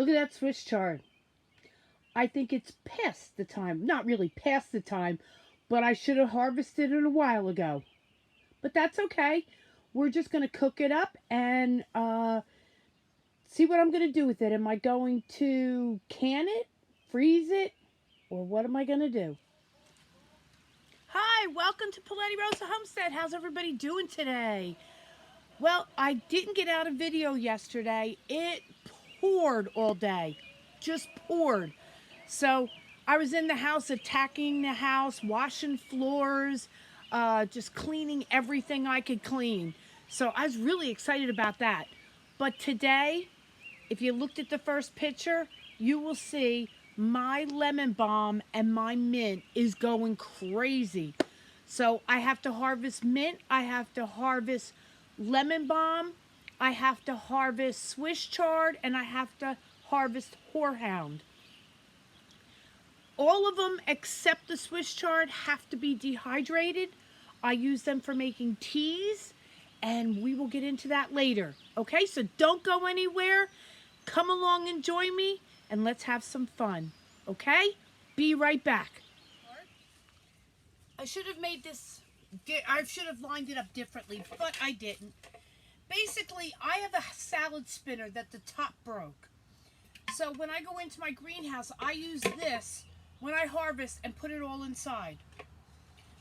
Look at that Swiss chard. I think it's past the time. Not really past the time, but I should have harvested it a while ago. But that's okay. We're just going to cook it up and see what I'm going to do with it. Am I going to can it, freeze it, or what am I going to do? Hi, welcome to Paletti Rosa Homestead. How's everybody doing today? Well, I didn't get out a video yesterday. It poured all day. Just poured. So I was in the house attacking the house, washing floors, just cleaning everything I could clean. So I was really excited about that. But today, if you looked at the first picture, you will see my lemon balm and my mint is going crazy. So I have to harvest mint, I have to harvest lemon balm, I have to harvest Swiss chard, and I have to harvest horehound. All of them except the Swiss chard have to be dehydrated. I use them for making teas, and we will get into that later. Okay, so don't go anywhere. Come along and join me, and let's have some fun. Okay? Be right back. I should have made this, I should have lined it up differently, but I didn't. Basically, I have a salad spinner that the top broke. So when I go into my greenhouse, I use this when I harvest and put it all inside.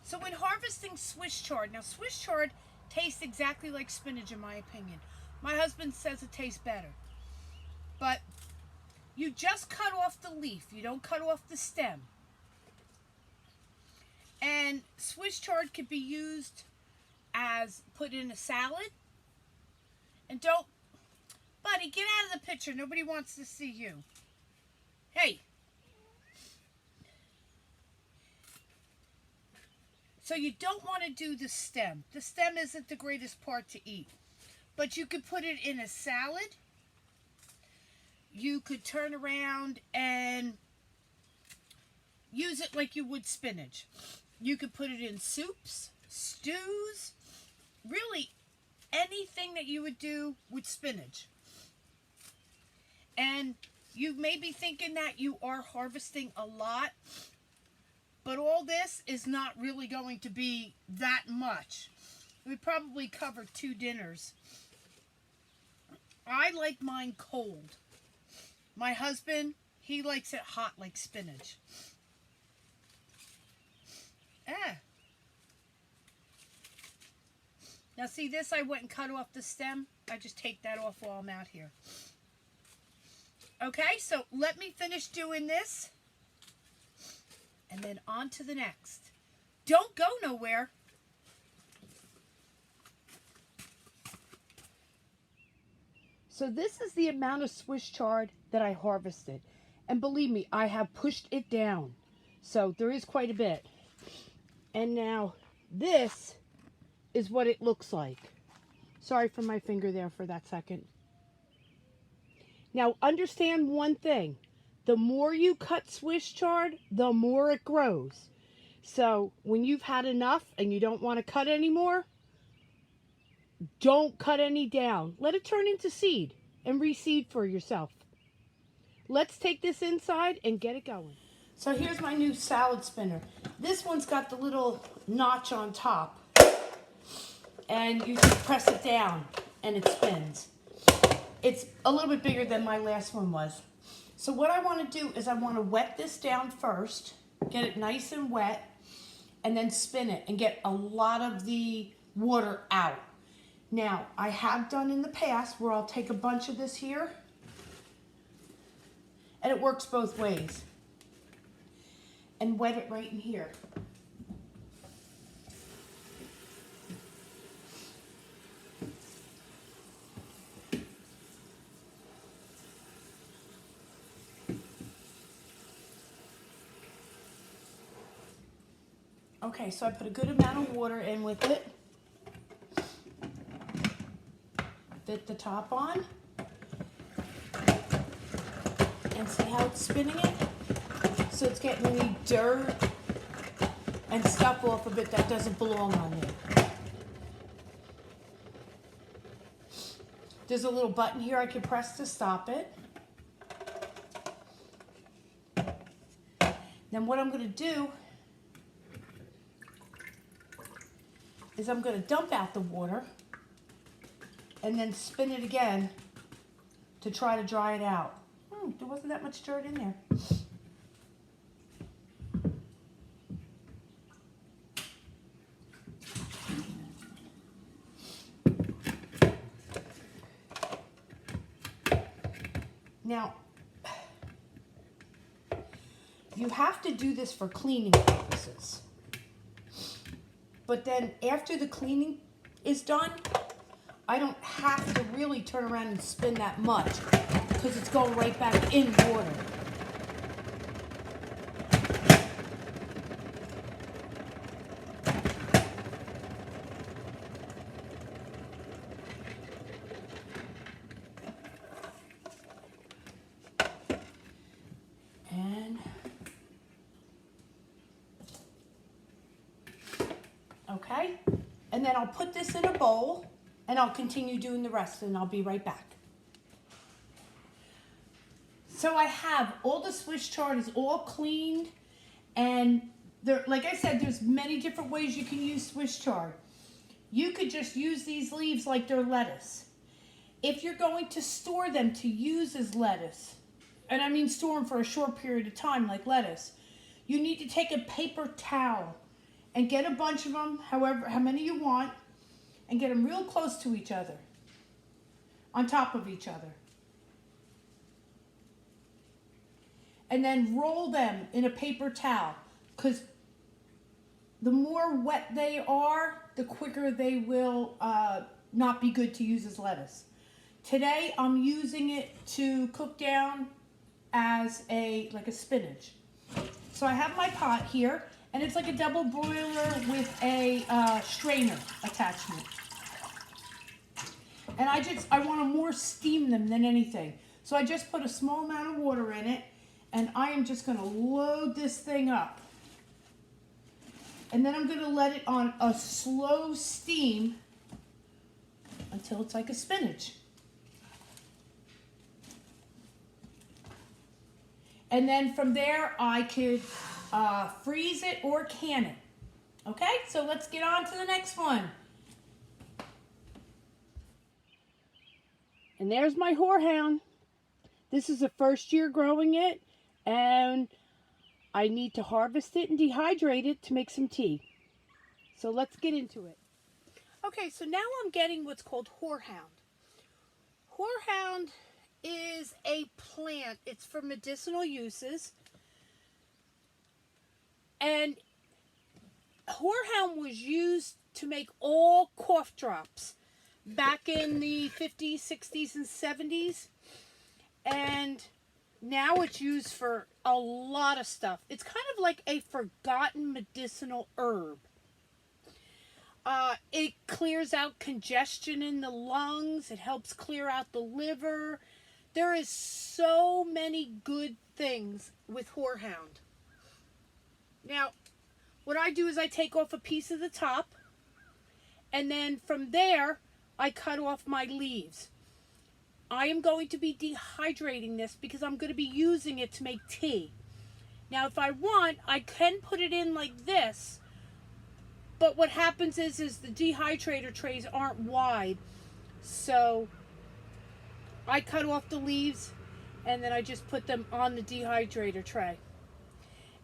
So when harvesting Swiss chard, now Swiss chard tastes exactly like spinach in my opinion. My husband says it tastes better. But you just cut off the leaf. You don't cut off the stem. And Swiss chard could be used as put in a salad. And don't, buddy, get out of the picture. Nobody wants to see you. Hey. So you don't want to do the stem. The stem isn't the greatest part to eat. But you could put it in a salad. You could turn around and use it like you would spinach. You could put it in soups, stews, really anything that you would do with spinach. And you may be thinking that you are harvesting a lot, but all this is not really going to be that much. It would probably cover 2 dinners. I like mine cold. My husband, he likes it hot like spinach. Now see this, I went and cut off the stem. I just take that off while I'm out here. Okay, so let me finish doing this. And then on to the next. Don't go nowhere. So this is the amount of Swiss chard that I harvested. And believe me, I have pushed it down. So there is quite a bit. And now this is what it looks like. Sorry for my finger there for that second. Now understand one thing. The more you cut Swiss chard, the more it grows. So when you've had enough and you don't want to cut anymore, don't cut any down. Let it turn into seed and reseed for yourself. Let's take this inside and get it going. So here's my new salad spinner. This one's got the little notch on top. And you just press it down and it spins. It's a little bit bigger than my last one was. So what I want to do is I want to wet this down first, get it nice and wet, and then spin it and get a lot of the water out. Now, I have done in the past where I'll take a bunch of this here, and it works both ways, and wet it right in here. Okay, so I put a good amount of water in with it. Fit the top on. And see how it's spinning it? So it's getting any dirt and stuff off of it that doesn't belong on it. There's a little button here I can press to stop it. Then what I'm going to do is I'm going to dump out the water and then spin it again to try to dry it out. There wasn't that much dirt in there. Now, you have to do this for cleaning purposes. But then after the cleaning is done, I don't have to really turn around and spin that much because it's going right back in water. Okay, and then I'll put this in a bowl and I'll continue doing the rest and I'll be right back. So I have all the Swiss chard is all cleaned, and there, like I said, there's many different ways you can use Swiss chard. You could just use these leaves like they're lettuce. If you're going to store them to use as lettuce, and I mean store them for a short period of time like lettuce, you need to take a paper towel and get a bunch of them, how many you want, and get them real close to each other, on top of each other. And then roll them in a paper towel, because the more wet they are, the quicker they will not be good to use as lettuce. Today I'm using it to cook down as like a spinach. So I have my pot here, and it's like a double broiler with a strainer attachment. And I want to more steam them than anything. So I just put a small amount of water in it, and I am just going to load this thing up. And then I'm going to let it on a slow steam until it's like a spinach. And then from there, I could freeze it or can it. Okay, so let's get on to the next one. And there's my horehound. This is the first year growing it, and I need to harvest it and dehydrate it to make some tea. So let's get into it. Okay, so now I'm getting what's called horehound. Horehound is a plant. It's for medicinal uses. And horehound was used to make all cough drops back in the 50s, 60s, and 70s. And now it's used for a lot of stuff. It's kind of like a forgotten medicinal herb. It clears out congestion in the lungs. It helps clear out the liver. There is so many good things with horehound. Now, what I do is I take off a piece of the top, and then from there, I cut off my leaves. I am going to be dehydrating this because I'm going to be using it to make tea. Now, if I want, I can put it in like this, but what happens is the dehydrator trays aren't wide, so I cut off the leaves, and then I just put them on the dehydrator tray.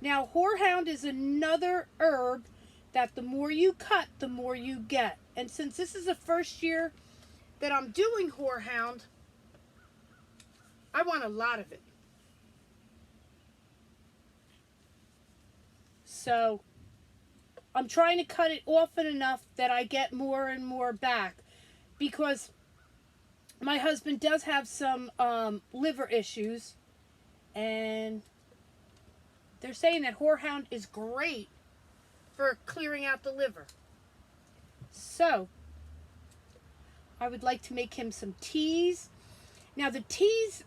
Now, horehound is another herb that the more you cut, the more you get. And since this is the first year that I'm doing horehound, I want a lot of it. So I'm trying to cut it often enough that I get more and more back, because my husband does have some liver issues, and they're saying that horehound is great for clearing out the liver. So I would like to make him some teas. Now the teas,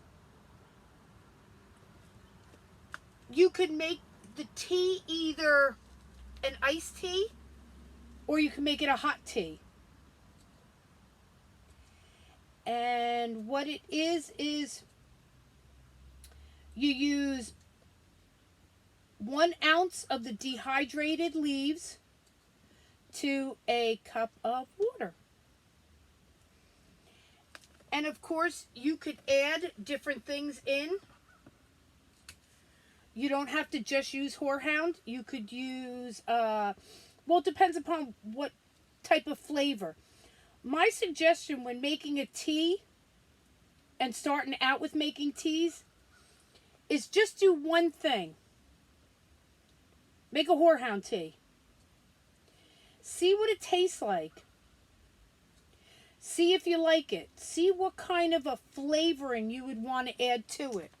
you could make the tea either an iced tea or you can make it a hot tea. And what it is you use 1 ounce of the dehydrated leaves to a cup of water. And of course, you could add different things in. You don't have to just use horehound. You could use, well, it depends upon what type of flavor. My suggestion when making a tea and starting out with making teas is just do one thing. Make a horehound tea. See what it tastes like. See if you like it. See what kind of a flavoring you would want to add to it.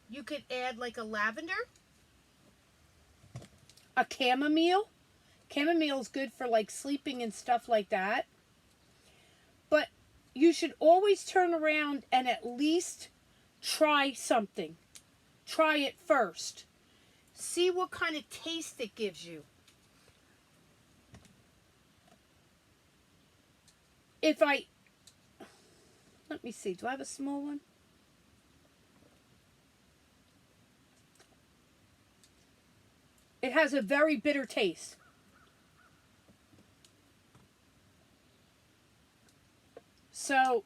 You could add like a lavender, a chamomile. Chamomile is good for like sleeping and stuff like that. But you should always turn around and at least try something. Try it first. See what kind of taste it gives you. Let me see, do I have a small one? It has a very bitter taste. So,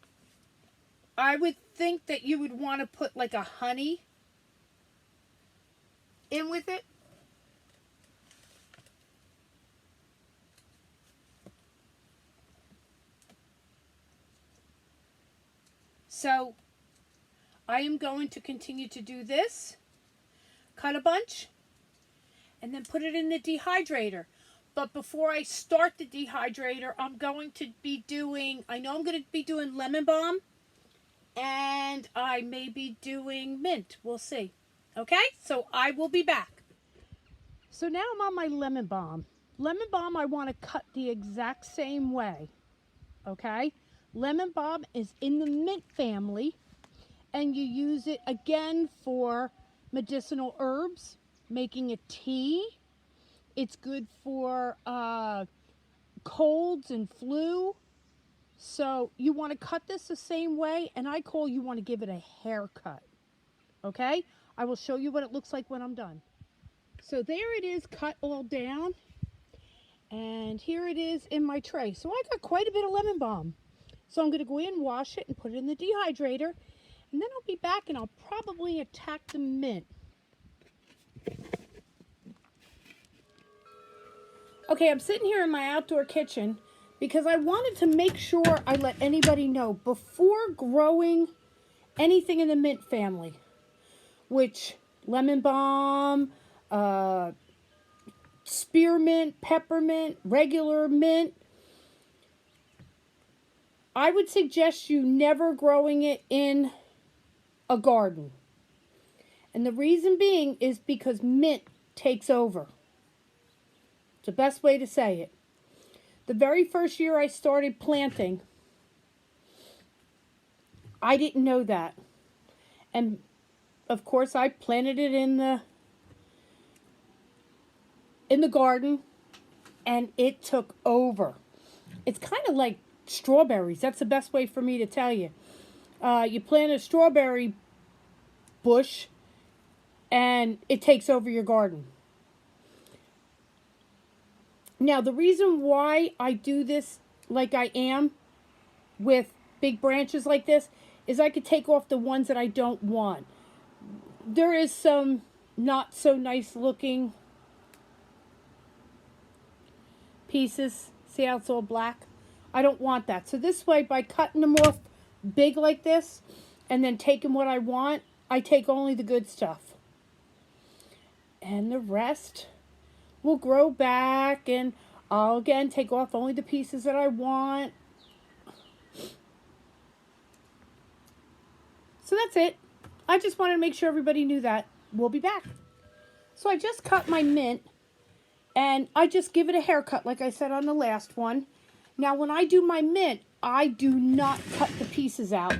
I would think that you would want to put like a honey in with it. So, I am going to continue to do this. Cut a bunch. And then put it in the dehydrator. But before I start the dehydrator, I'm going to be doing, I know I'm going to be doing lemon balm. And I may be doing mint. We'll see. Okay? So I will be back. So now I'm on my lemon balm. Lemon balm I want to cut the exact same way. Okay? Lemon balm is in the mint family. And you use it again for medicinal herbs, making a tea. It's good for colds and flu. So you want to cut this the same way, and I call you want to give it a haircut. Okay? I will show you what it looks like when I'm done. So there it is, cut all down. And here it is in my tray. So I got quite a bit of lemon balm. So I'm going to go in, wash it, and put it in the dehydrator. And then I'll be back and I'll probably attack the mint. Okay, I'm sitting here in my outdoor kitchen because I wanted to make sure I let anybody know before growing anything in the mint family, which lemon balm, spearmint, peppermint, regular mint, I would suggest you never growing it in a garden. And the reason being is because mint takes over. It's the best way to say it. The very first year I started planting, I didn't know that. And of course I planted it in the garden and it took over. It's kind of like strawberries. That's the best way for me to tell you. You plant a strawberry bush and it takes over your garden. Now, the reason why I do this like I am with big branches like this is I could take off the ones that I don't want. There is some not so nice looking pieces. See how it's all black? I don't want that. So this way, by cutting them off big like this and then taking what I want, I take only the good stuff. And the rest will grow back, and I'll again take off only the pieces that I want. So that's it. I just wanted to make sure everybody knew that. We'll be back. So I just cut my mint, and I just give it a haircut like I said on the last one. Now when I do my mint, I do not cut the pieces out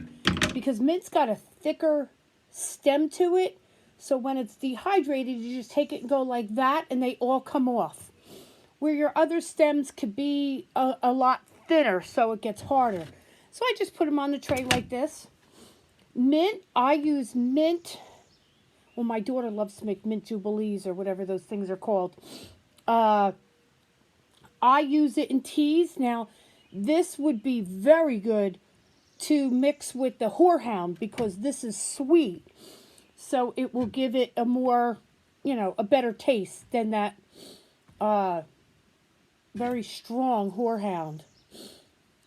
because mint's got a thicker stem to it. So when it's dehydrated, you just take it and go like that, and they all come off. Where your other stems could be a lot thinner, so it gets harder. So I just put them on the tray like this. Mint, I use mint Well, my daughter loves to make mint jubilees or whatever those things are called. Uh, I use it in teas. Now, this would be very good to mix with the horehound because this is sweet. So it will give it a more, a better taste than that very strong horehound.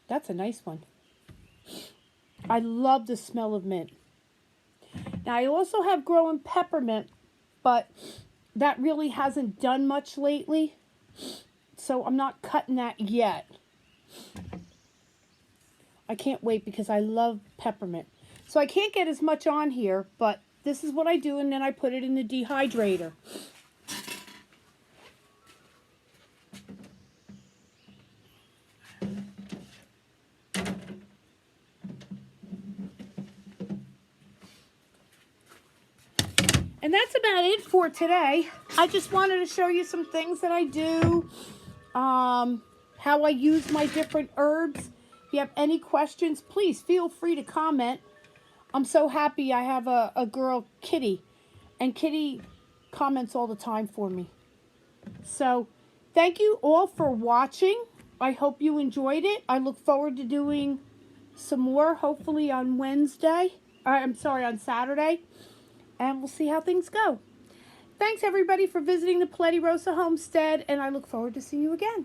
That's a nice one. I love the smell of mint. Now, I also have growing peppermint, but that really hasn't done much lately. So I'm not cutting that yet. I can't wait because I love peppermint. So I can't get as much on here, but this is what I do, and then I put it in the dehydrator. And that's about it for today. I just wanted to show you some things that I do, how I use my different herbs. If you have any questions, please feel free to comment. I'm so happy I have a girl, Kitty, and Kitty comments all the time for me. So thank you all for watching. I hope you enjoyed it. I look forward to doing some more, hopefully on Wednesday. I'm sorry, on Saturday. And we'll see how things go. Thanks, everybody, for visiting the Paletti Rosa homestead, and I look forward to seeing you again.